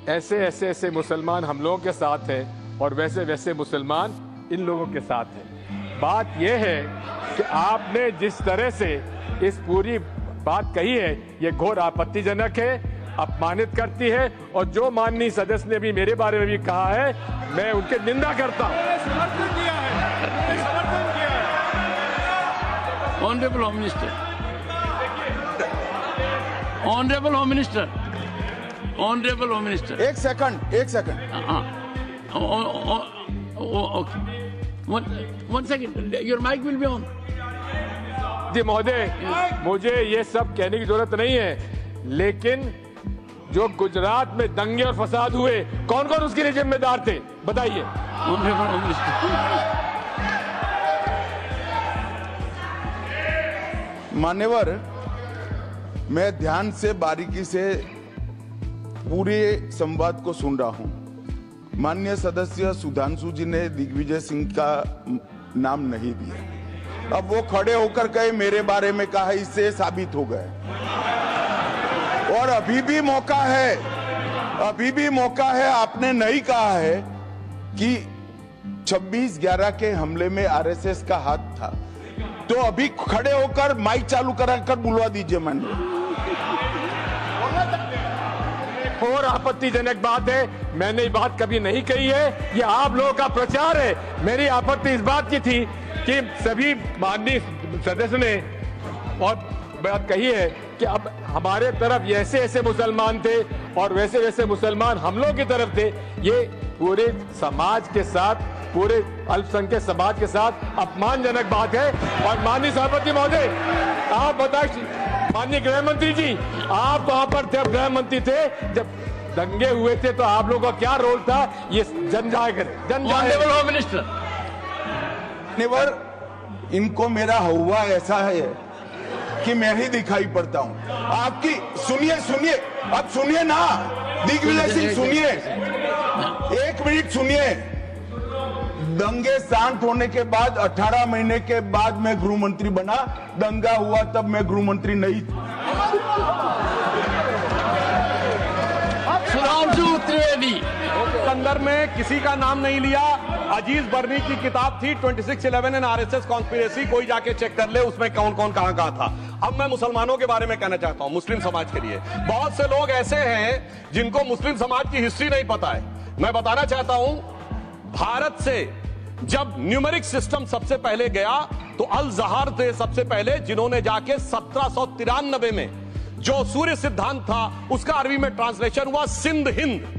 ऐसे ऐसे ऐसे मुसलमान हम लोगों के साथ हैं और वैसे वैसे मुसलमान इन लोगों के साथ हैं। बात यह है कि आपने जिस तरह से इस पूरी बात कही है ये घोर आपत्तिजनक है, अपमानित करती है और जो माननीय सदस्य ने भी मेरे बारे में भी कहा है मैं उनकी निंदा करता हूं। Honorable Home Minister. Honorable Home Minister. Honorable Home Minister. एक second Okay. One second. Your mic will be on. जी महोदय, मुझे ये सब कहने की जरूरत नहीं है, लेकिन जो गुजरात में दंगे और फसाद हुए कौन कौन उसके लिए जिम्मेदार थे बताइए। Honorable Home Minister. मान्यवर, मैं ध्यान से बारीकी से पूरे संवाद को सुन रहा हूं। माननीय सदस्य सुधांशु जी ने दिग्विजय सिंह का नाम नहीं दिया। अब वो खड़े होकर कहे मेरे बारे में कहा, इससे साबित हो गए। और अभी भी मौका है, आपने नहीं कहा है कि 26/11 के हमले में आरएसएस का हाथ था, तो अभी खड़े होकर माइक चालू कराकर बुलवा दीजिए। मैंने और आपत्तिजनक बात है, मैंने ये बात कभी नहीं कही है, ये आप लोगों का प्रचार है। मेरी आपत्ति इस बात की थी कि सभी माननीय सदस्य ने और बात कही है कि अब हमारे तरफ ऐसे ऐसे मुसलमान थे और वैसे वैसे मुसलमान हम लोगों की तरफ थे। ये पूरे समाज के साथ, पूरे अल्पसंख्यक समाज के साथ अपमानजनक बात है। और माननीय सभापति महोदय, आप बताइए, माननीय गृह मंत्री जी, आप वहां पर थे, गृह मंत्री थे जब दंगे हुए थे, तो आप लोगों का क्या रोल था ये जन जाहिर। Honorable Home Minister. इनको मेरा हुआ ऐसा है कि मैं ही दिखाई पड़ता हूं। आपकी सुनिए, अब सुनिए ना दिग्विजय सिंह, सुनिए, एक मिनट सुनिए। दंगे शांत होने के बाद 18 महीने के बाद मैं गृह मंत्री बना। दंगा हुआ तब मैं गृह मंत्री नहीं था। Sudhanshu Trivedi. संदर्भ में किसी का नाम नहीं लिया। अजीज बर्नी की किताब थी 2611 एंड आरएसएस कॉन्स्पिरेसी, कोई जाके चेक कर ले उसमें कौन कौन कहां कहां था। अब मैं मुसलमानों के बारे में कहना चाहता हूं, मुस्लिम समाज के लिए। बहुत से लोग ऐसे हैं जिनको मुस्लिम समाज की हिस्ट्री नहीं पता है। मैं बताना चाहता हूं, भारत से जब न्यूमेरिक सिस्टम सबसे पहले गया तो अल जहर थे सबसे पहले, जिन्होंने जाके 1793 में जो सूर्य सिद्धांत था उसका अरबी में ट्रांसलेशन हुआ सिंध हिंद।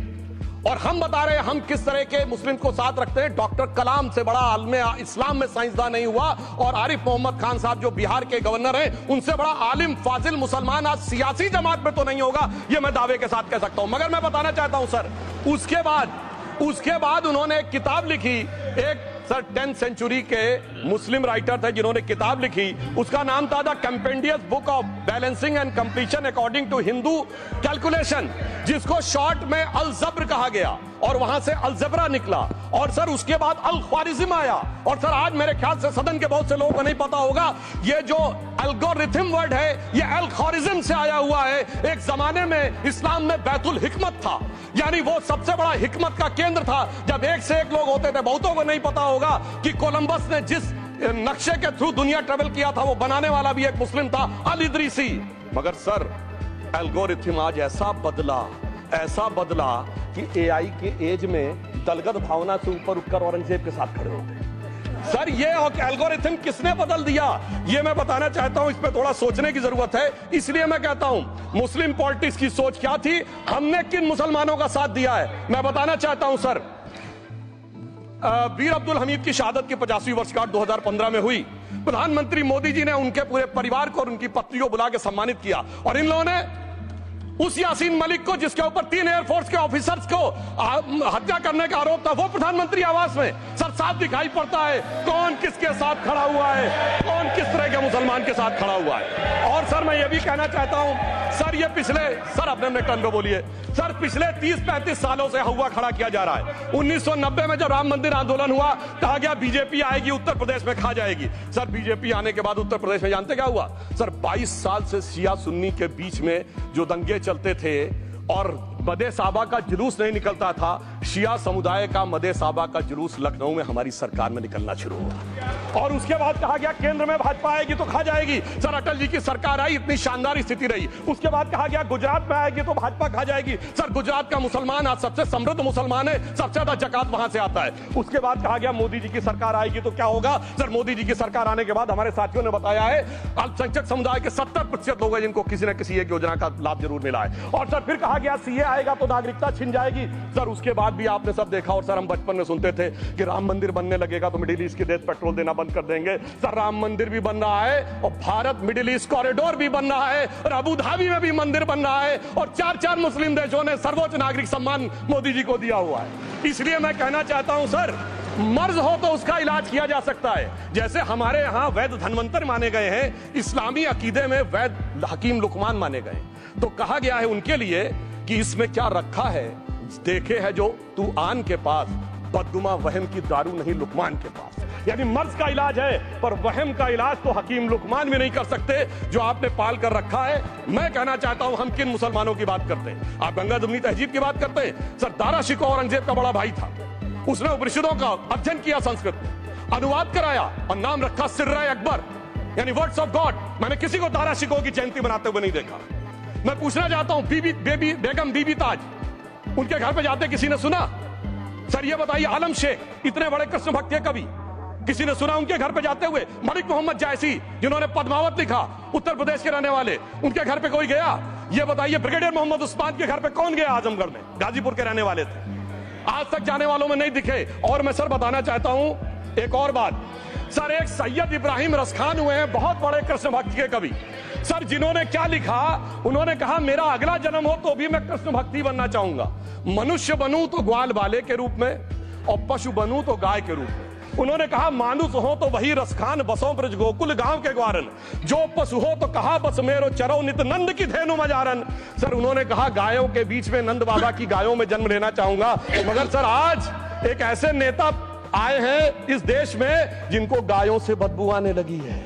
और हम बता रहे हैं हम किस तरह के मुस्लिम को साथ रखते हैं। डॉक्टर कलाम से बड़ा आलिम इस्लाम में साइंसदान नहीं हुआ, और आरिफ मोहम्मद खान साहब जो बिहार के गवर्नर हैं, उनसे बड़ा आलिम फाजिल मुसलमान आज सियासी जमात में तो नहीं होगा, ये मैं दावे के साथ कह सकता हूं। मगर मैं बताना चाहता हूं सर, उसके बाद उन्होंने एक किताब लिखी, एक सर 10th सेंचुरी के मुस्लिम राइटर थे जिन्होंने किताब लिखी, उसका नाम था the compendious book of balancing and completion according to Hindu calculation, जिसको शॉर्ट में अल जब्र कहा गया, और वहां से अलजबरा निकला, और सर उसके बाद अल ख्वारिज्म आया। और सर आज मेरे ख्याल से सदन के बहुत से लोगों को नहीं पता होगा, ये जो एल्गोरिथम वर्ड है ये अल ख्वारिज्म से आया हुआ है। एक जमाने में इस्लाम में बैतुल हिकमत था, यानी वो सबसे बड़ा हिकमत का केंद्र था, जब एक से एक लोग होते थे। बहुतों को नहीं पता होगा कि कोलंबस ने जिस नक्शे के थ्रू दुनिया ट्रेवल किया था वो बनाने वाला भी एक मुस्लिम था, अल इदरीसी। मगर सर एल्गोरिथम आज ऐसा बदला कि एआई के एज में दलगत भावना से ऊपर उठकर औरंगजेब के साथ खड़े हो गए। सर ये एल्गोरिथम किसने बदल दिया, ये मैं बताना चाहता हूं। इस पे थोड़ा सोचने की जरूरत है। इसलिए मैं कहता हूं मुस्लिम पॉलिटिक्स की सोच क्या थी, हमने किन मुसलमानों का साथ दिया है, मैं बताना चाहता हूं सर। वीर अब्दुल हमीद की शहादत की 50वीं वर्षगांठ 2015 में हुई। प्रधानमंत्री मोदी जी ने उनके पूरे परिवार को और उनकी पत्नी को बुला के सम्मानित किया, और इन लोगों ने उस यासीन मलिक को, जिसके ऊपर 3 एयरफोर्स के ऑफिसर्स को हत्या करने का आरोप था, वो प्रधानमंत्री आवास में। सर साफ दिखाई पड़ता है कौन किसके साथ खड़ा हुआ है, कौन किस तरह के मुसलमान के साथ खड़ा हुआ है। और सर मैं ये भी कहना चाहता हूं सर, ये सर अपने टर्न पे बोलिए सर, पिछले 30-35 सालों से हुआ खड़ा किया जा रहा है। 1990 में जब राम मंदिर आंदोलन हुआ, कहा गया बीजेपी आएगी उत्तर प्रदेश में खा जाएगी। सर बीजेपी आने के बाद उत्तर प्रदेश में जानते क्या हुआ सर, 22 साल से शिया सुन्नी के बीच में जो दंगे चलते थे और मदे साबा का जुलूस नहीं निकलता था, शिया समुदाय का मदे साबा का जुलूस लखनऊ में हमारी सरकार में निकलना शुरू हुआ। और उसके बाद कहा गया केंद्र में भाजपा आएगी तो खा जाएगी। सर अटल जी की सरकार आई, इतनी शानदार स्थिति रही। उसके बाद कहा गया गुजरात में आएगी तो भाजपा खा जाएगी। सर गुजरात का मुसलमान आज सबसे समृद्ध मुसलमान है, सबसे ज्यादा जकात वहां से आता है। उसके बाद कहा गया मोदी जी की सरकार आएगी तो क्या होगा। सर मोदी जी की सरकार आने के बाद हमारे साथियों ने बताया है अल्पसंख्यक समुदाय के 70% लोग हैं जिनको किसी न किसी एक योजना का लाभ जरूर मिला है। और सर फिर कहा गया सीए आएगा तो नागरिकता छिन जाएगी। सर उसके बाद भी आपने सब देखा, और सर हम बचपन में सुनते थे कि राम मंदिर बनने लगेगा तो मिडिल ईस्ट के देश पेट्रोल देना बंद कर देंगे। सर राम मंदिर भी बन रहा है, और भारत मिडिल ईस्ट कॉरिडोर भी बन रहा है, और अबू धाबी में भी मंदिर बन रहा है, और 4 मुस्लिम देशों ने सर्वोच्च नागरिक सम्मान मोदी जी को दिया हुआ है। इसलिए मैं कहना चाहता हूं सर, मर्ज हो तो उसका इलाज किया जा सकता है। जैसे हमारे यहाँ वैद धन्वंतर माने गए हैं, इस्लामी अकीदे में वैद हकीम लुकमान माने गए, तो कहा गया है उनके लिए कि इसमें क्या रखा है, देखे है जो तू आन के पास, बदगुमा वहम की दारू नहीं लुकमान के पास। यानी मर्ज का इलाज है, पर वहम का इलाज तो हकीम लुकमान भी नहीं कर सकते जो आपने पाल कर रखा है। मैं कहना चाहता हूं हम किन मुसलमानों की बात करते हैं, आप गंगा जमुनी तहजीब की बात करते हैं। सर दारा शिकोह औरंगजेब का बड़ा भाई था, उसने उपनिषदों का अध्ययन किया, संस्कृत में अनुवाद कराया और नाम रखा सिर्रा अकबर, यानी वर्ड्स ऑफ गॉड। मैंने किसी को दारा शिकोह की जयंती मनाते हुए नहीं देखा। मैं पूछना चाहता हूं बेगम बीबी ताज, उनके घर पे जाते किसी ने सुना? सर ये बताइए, आलम शेख इतने बड़े कृष्ण भक्त के कवि, किसी ने सुना उनके घर पे जाते हुए? मलिक मोहम्मद जायसी जिन्होंने पद्मावत लिखा, उत्तर प्रदेश के रहने वाले, उनके घर पे कोई गया? ये बताइए ब्रिगेडियर मोहम्मद उस्मान के घर पे कौन गया? आजमगढ़ में, गाजीपुर के रहने वाले थे, आज तक जाने वालों में नहीं दिखे। और मैं सर बताना चाहता हूं एक और बात, सर एक सैयद इब्राहिम रसखान हुए हैं, बहुत बड़े कृष्ण भक्त के कवि। सर जिन्होंने क्या लिखा, उन्होंने कहा मेरा अगला जन्म हो तो भी मैं कृष्ण भक्ति बनना चाहूंगा। मनुष्य बनूं तो ग्वाल बाले के रूप में, और पशु बनूं तो गाय के रूप में। उन्होंने कहा मानुष हो तो वही रसखान, बसों ब्रज गोकुल गांव के ग्वारन, जो पशु हो तो कहा बस मेरो चरो नित नंद की धेनु मजारन। सर उन्होंने कहा गायों के बीच में नंद बाबा की गायों में जन्म लेना चाहूंगा। मगर सर आज एक ऐसे नेता आए हैं इस देश में जिनको गायों से बदबू आने लगी है,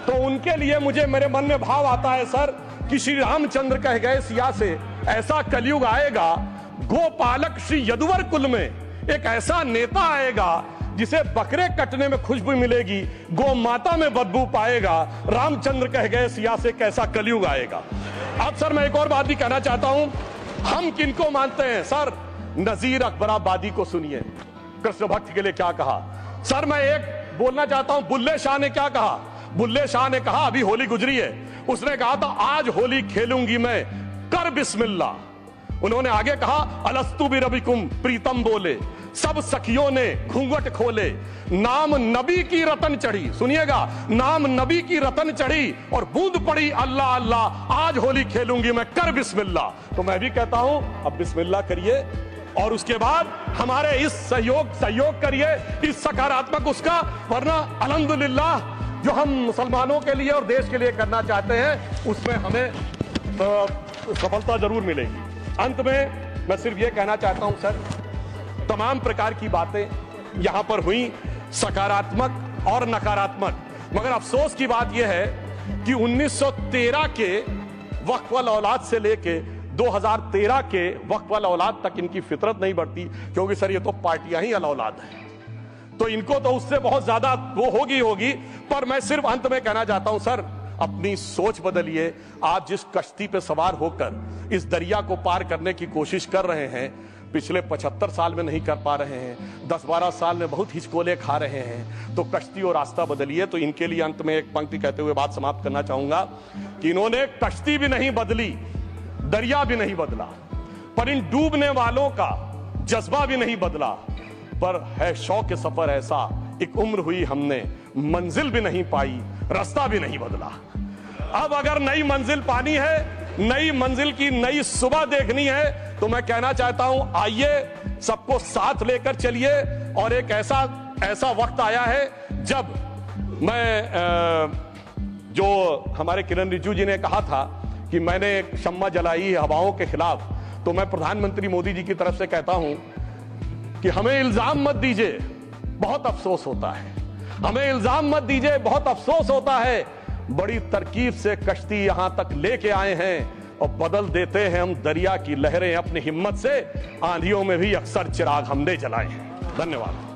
तो उनके लिए मुझे मेरे मन में भाव आता है सर कि श्री रामचंद्र कह गए सिया से, ऐसा कलयुग आएगा गोपालक श्री यदुवर कुल में एक ऐसा नेता आएगा जिसे बकरे कटने में खुशबू मिलेगी, गौ माता में बदबू पाएगा। रामचंद्र कह गए सिया से कैसा कलयुग आएगा। अब सर मैं एक और बात भी कहना चाहता हूं, हम किनको मानते हैं सर? नजीर अकबराबादी को सुनिए, कृष्ण भक्त के लिए क्या कहा। सर मैं एक बोलना चाहता हूं, बुल्ले शाह ने क्या कहा? बुल्ले शाह ने कहा, अभी होली गुजरी है, उसने कहा था आज होली खेलूंगी मैं, कर बिस्मिल्लाह। उन्होंने आगे कहा, अलस्तु भी रबिकुम, प्रीतम बोले, सब सखियों ने घूंघट खोले, नाम नबी की रतन चढ़ी, सुनिएगा, नाम नबी की रतन चढ़ी और बूंद पड़ी अल्लाह अल्लाह, आज होली खेलूंगी मैं, कर बिस्मिल्लाह। तो मैं भी कहता हूं अब बिस्मिल्लाह करिए और उसके बाद हमारे इस सहयोग करिए, इस सकारात्मक उसका, वरना अल्हम्दुलिल्लाह जो हम मुसलमानों के लिए और देश के लिए करना चाहते हैं उसमें हमें सफलता जरूर मिलेगी। अंत में मैं सिर्फ ये कहना चाहता हूं सर, तमाम प्रकार की बातें यहां पर हुई, सकारात्मक और नकारात्मक, मगर अफसोस की बात यह है कि 1913 के वक्फ वाल औलाद से लेके 2013 के वक्फ वाल औलाद तक इनकी फितरत नहीं बढ़ती, क्योंकि सर ये तो पार्टियां ही अल औलाद है, तो इनको तो उससे बहुत ज्यादा वो होगी। पर मैं सिर्फ अंत में कहना चाहता हूं सर, अपनी सोच बदलिए। आप जिस कश्ती पे सवार होकर इस दरिया को पार करने की कोशिश कर रहे हैं, पिछले 75 साल में नहीं कर पा रहे हैं, 10-12 साल में बहुत हिचकोले खा रहे हैं, तो कश्ती और रास्ता बदलिए। तो इनके लिए अंत में एक पंक्ति कहते हुए बात समाप्त करना चाहूंगा कि इन्होंने कश्ती भी नहीं बदली, दरिया भी नहीं बदला, पर इन डूबने वालों का जज्बा भी नहीं बदला, पर है शौक के सफर ऐसा, एक उम्र हुई हमने, मंजिल भी नहीं पाई, रास्ता भी नहीं बदला। अब अगर नई मंजिल पानी है, नई मंजिल की नई सुबह देखनी है, तो मैं कहना चाहता हूं आइए सबको साथ लेकर चलिए। और एक ऐसा वक्त आया है जब मैं जो हमारे किरण रिजिजू जी ने कहा था कि मैंने शम्मा जलाई हवाओं के खिलाफ, तो मैं प्रधानमंत्री मोदी जी की तरफ से कहता हूं कि हमें इल्जाम मत दीजिए, बहुत अफसोस होता है, हमें इल्जाम मत दीजिए, बहुत अफसोस होता है। बड़ी तरकीब से कश्ती यहां तक लेके आए हैं और बदल देते हैं हम दरिया की लहरें अपनी हिम्मत से, आंधियों में भी अक्सर चिराग हमने जलाए हैं। धन्यवाद।